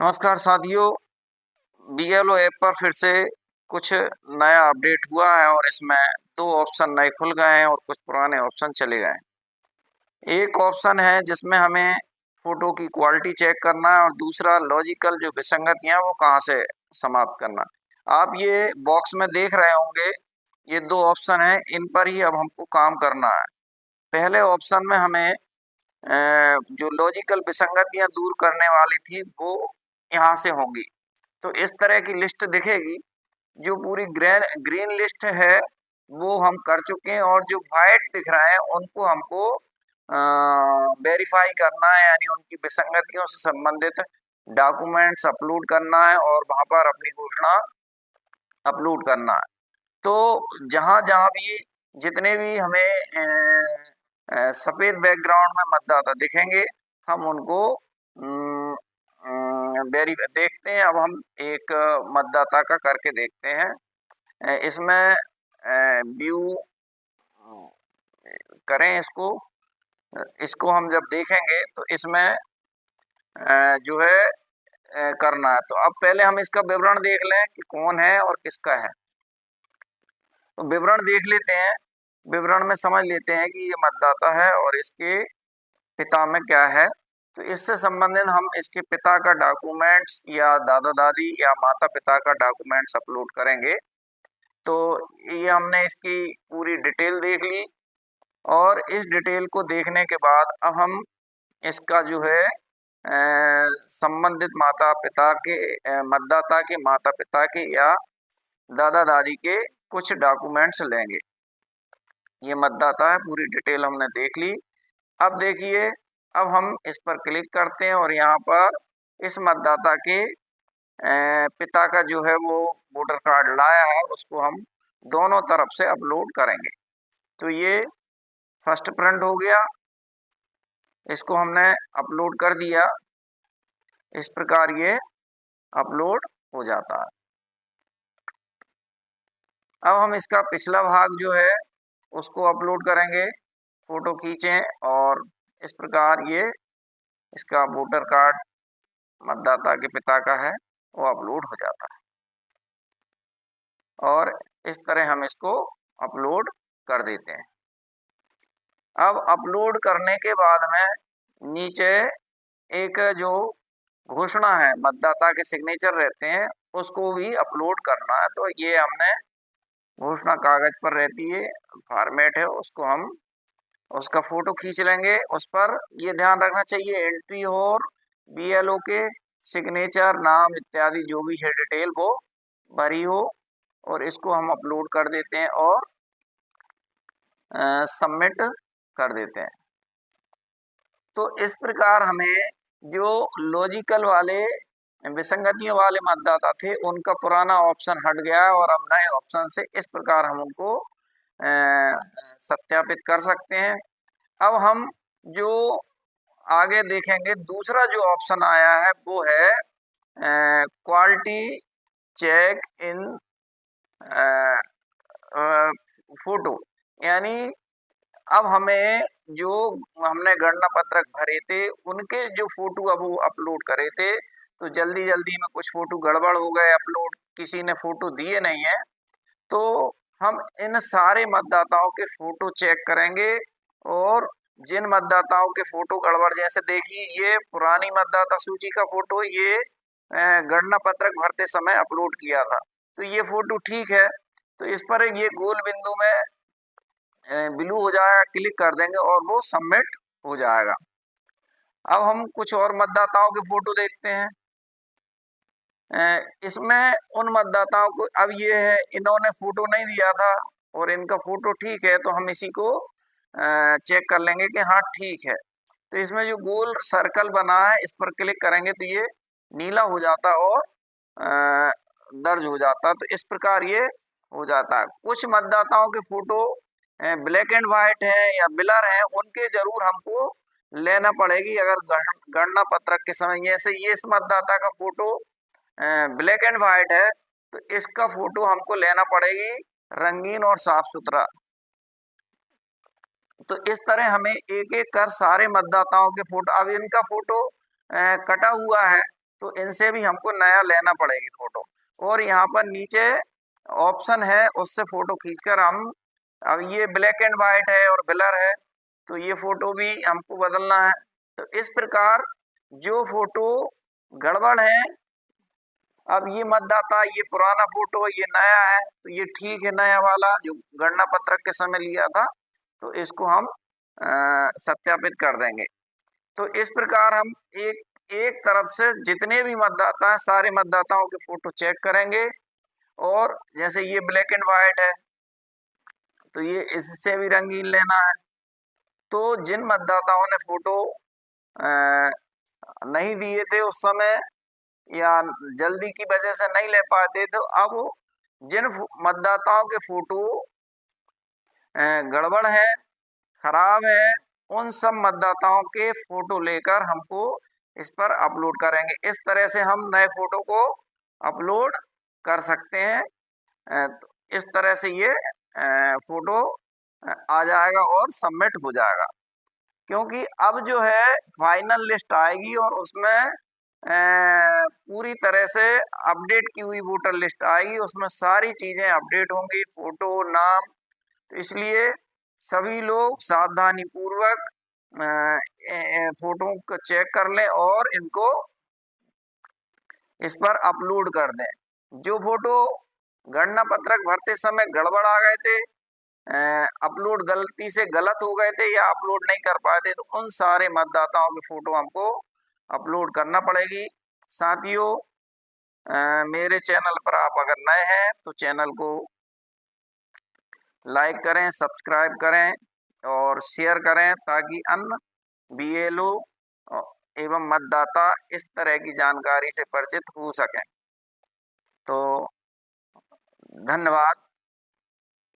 नमस्कार साथियों। BLO app पर फिर से कुछ नया अपडेट हुआ है और इसमें दो ऑप्शन नए खुल गए हैं और कुछ पुराने ऑप्शन चले गए हैं। एक ऑप्शन है जिसमें हमें फोटो की क्वालिटी चेक करना है और दूसरा लॉजिकल जो विसंगतियां वो कहाँ से समाप्त करना। आप ये बॉक्स में देख रहे होंगे, ये दो ऑप्शन हैं, इन पर ही अब हमको काम करना है। पहले ऑप्शन में हमें जो लॉजिकल विसंगतियां दूर करने वाली थी वो यहाँ से होंगी। तो इस तरह की लिस्ट दिखेगी। जो पूरी ग्रीन लिस्ट है वो हम कर चुके हैं और जो वाइट दिख रहे हैं उनको हमको वेरीफाई करना है, यानी उनकी विसंगतियों से संबंधित डॉक्यूमेंट्स अपलोड करना है और वहां पर अपनी घोषणा अपलोड करना है। तो जहां जहां भी जितने भी हमें सफेद बैकग्राउंड में मतदाता दिखेंगे हम उनको वेरी देखते हैं। अब हम एक मतदाता का करके देखते हैं। इसमें व्यू करें इसको। इसको हम जब देखेंगे तो इसमें जो है करना है। तो अब पहले हम इसका विवरण देख लें कि कौन है और किसका है। तो विवरण देख लेते हैं। विवरण में समझ लेते हैं कि ये मतदाता है और इसके पिता में क्या है। तो इससे संबंधित हम इसके पिता का डॉक्यूमेंट्स या दादा दादी या माता पिता का डॉक्यूमेंट्स अपलोड करेंगे। तो ये हमने इसकी पूरी डिटेल देख ली और इस डिटेल को देखने के बाद अब हम इसका जो है संबंधित माता पिता के मतदाता के माता पिता के या दादा दादी के कुछ डॉक्यूमेंट्स लेंगे। ये मतदाता है, पूरी डिटेल हमने देख ली। अब देखिए, अब हम इस पर क्लिक करते हैं और यहाँ पर इस मतदाता के पिता का जो है वो वोटर कार्ड लाया है उसको हम दोनों तरफ से अपलोड करेंगे। तो ये फर्स्ट प्रिंट हो गया, इसको हमने अपलोड कर दिया। इस प्रकार ये अपलोड हो जाता है। अब हम इसका पिछला भाग जो है उसको अपलोड करेंगे, फोटो खींचें और इस प्रकार ये इसका वोटर कार्ड मतदाता के पिता का है वो अपलोड हो जाता है और इस तरह हम इसको अपलोड कर देते हैं। अब अपलोड करने के बाद में नीचे एक जो घोषणा है, मतदाता के सिग्नेचर रहते हैं, उसको भी अपलोड करना है। तो ये हमने घोषणा कागज पर रहती है, फॉर्मेट है, उसको हम उसका फोटो खींच लेंगे। उस पर ये ध्यान रखना चाहिए एंट्री हो और बीएलओ के सिग्नेचर नाम इत्यादि जो भी है डिटेल वो भरी हो और इसको हम अपलोड कर देते हैं और सबमिट कर देते हैं। तो इस प्रकार हमें जो लॉजिकल वाले विसंगतियों वाले मतदाता थे उनका पुराना ऑप्शन हट गया है और अब नए ऑप्शन से इस प्रकार हम उनको सत्यापित कर सकते हैं। अब हम जो आगे देखेंगे, दूसरा जो ऑप्शन आया है वो है क्वालिटी चेक इन फोटो। यानी अब हमें जो हमने गणना पत्रक भरे थे उनके जो फोटो अब वो अपलोड करे थे, तो जल्दी जल्दी में कुछ फोटो गड़बड़ हो गए, अपलोड किसी ने फोटो दिए नहीं है। तो हम इन सारे मतदाताओं के फोटो चेक करेंगे और जिन मतदाताओं के फोटो गड़बड़, जैसे देखिए ये पुरानी मतदाता सूची का फोटो, ये गणना पत्रक भरते समय अपलोड किया था, तो ये फोटो ठीक है। तो इस पर ये गोल बिंदु में ब्लू हो जाएगा, क्लिक कर देंगे और वो सबमिट हो जाएगा। अब हम कुछ और मतदाताओं के फोटो देखते हैं। इसमें उन मतदाताओं को, अब ये है इन्होंने फोटो नहीं दिया था और इनका फोटो ठीक है, तो हम इसी को चेक कर लेंगे कि हाँ ठीक है। तो इसमें जो गोल सर्कल बना है इस पर क्लिक करेंगे तो ये नीला हो जाता है और दर्ज हो जाता है। तो इस प्रकार ये हो जाता है। कुछ मतदाताओं के फोटो ब्लैक एंड व्हाइट है या ब्लर है, उनके जरूर हमको लेना पड़ेगी अगर गणना पत्रक के समय। जैसे ये इस मतदाता का फोटो ब्लैक एंड व्हाइट है तो इसका फोटो हमको लेना पड़ेगी रंगीन और साफ सुथरा। तो इस तरह हमें एक एक कर सारे मतदाताओं के फोटो, अब इनका फोटो कटा हुआ है तो इनसे भी हमको नया लेना पड़ेगी फोटो। और यहाँ पर नीचे ऑप्शन है, उससे फोटो खींचकर हम, अब ये ब्लैक एंड व्हाइट है और ब्लर है, तो ये फोटो भी हमको बदलना है। तो इस प्रकार जो फोटो गड़बड़ है, अब ये मतदाता, ये पुराना फोटो है, ये नया है, तो ये ठीक है, नया वाला जो गणना पत्रक के समय लिया था, तो इसको हम सत्यापित कर देंगे। तो इस प्रकार हम एक एक तरफ से जितने भी मतदाता हैं, सारे मतदाताओं के फोटो चेक करेंगे। और जैसे ये ब्लैक एंड व्हाइट है, तो ये इससे भी रंगीन लेना है। तो जिन मतदाताओं ने फोटो नहीं दिए थे उस समय, या जल्दी की वजह से नहीं ले पाते, तो अब जिन मतदाताओं के फोटो गड़बड़ है, खराब है, उन सब मतदाताओं के फोटो लेकर हमको इस पर अपलोड करेंगे। इस तरह से हम नए फोटो को अपलोड कर सकते हैं। तो इस तरह से ये फोटो आ जाएगा और सबमिट हो जाएगा। क्योंकि अब जो है फाइनल लिस्ट आएगी और उसमें पूरी तरह से अपडेट की हुई वोटर लिस्ट आएगी, उसमें सारी चीजें अपडेट होंगी, फोटो, नाम। तो इसलिए सभी लोग सावधानी पूर्वक फोटो को चेक कर लें और इनको इस पर अपलोड कर दें। जो फोटो गणना पत्रक भरते समय गड़बड़ आ गए थे, अपलोड गलती से गलत हो गए थे या अपलोड नहीं कर पाए थे, तो उन सारे मतदाताओं की फोटो हमको अपलोड करना पड़ेगी। साथियों, मेरे चैनल पर आप अगर नए हैं तो चैनल को लाइक करें, सब्सक्राइब करें और शेयर करें, ताकि अन्य बीएलओ एवं मतदाता इस तरह की जानकारी से परिचित हो सकें। तो धन्यवाद।